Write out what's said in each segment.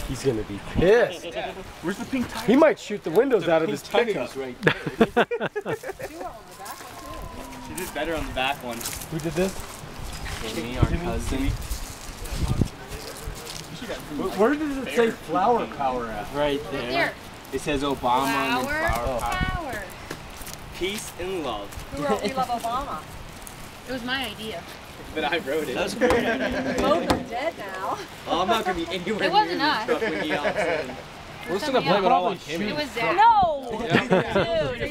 He's gonna be pissed. Where's the pink tire? He might shoot the windows out of his pickup. Right there. She did better on the back one. Who did this? Me, our cousin. Where does it say flower power at? Right there. It says Obama and then flower power. Peace and love. Who wrote We Love Obama? It was my idea. But I wrote it. Both are dead now. Oh, I'm not going to be anywhere It wasn't us. near the truck when he hops in. We're just going to blame it all on him. It was Zach. No! Dude,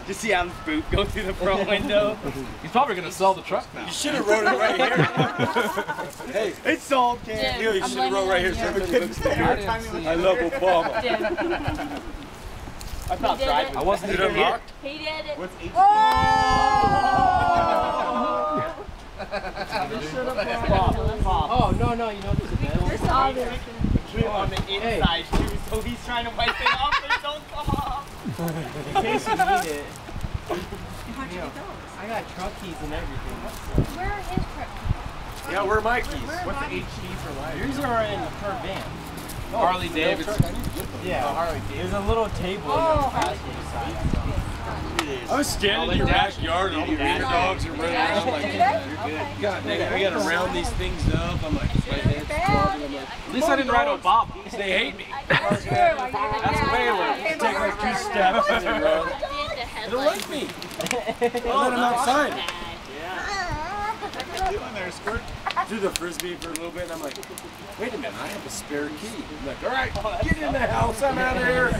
Just see Alan's boot go through the front window. He's probably going to sell the truck now. You should have wrote it right here. Hey, It's sold, kid. Neil, you should have wrote right here. I love Obama. I thought driving. I wasn't Did even it here. marked? he did it. What's H? Oh! Oh, no, no, you know there's a bed. On the inside, too, so he's trying to wipe it off, but it don't come off. In case you need it. How'd you get those? I got truck keys and everything. Where are his truck? Yeah, where are my keys? What's the HT for life? Yours are in the per van. Harley Davidson. Yeah, Harley there's a little table on the passenger side. I was standing in your backyard and all the wiener dogs are running around like, God dang it, I gotta round these things up. I'm like, my head's throbbing. I'm like, At least I didn't write Obama. they hate me. That's true. That's way worse. Take like 2 steps and then run. They don't like me. Let them outside. Doing there, Squirt. Threw the frisbee for a little bit and I'm like, wait a minute, I have a spare key. I'm like, all right, get in the house, I'm out of here.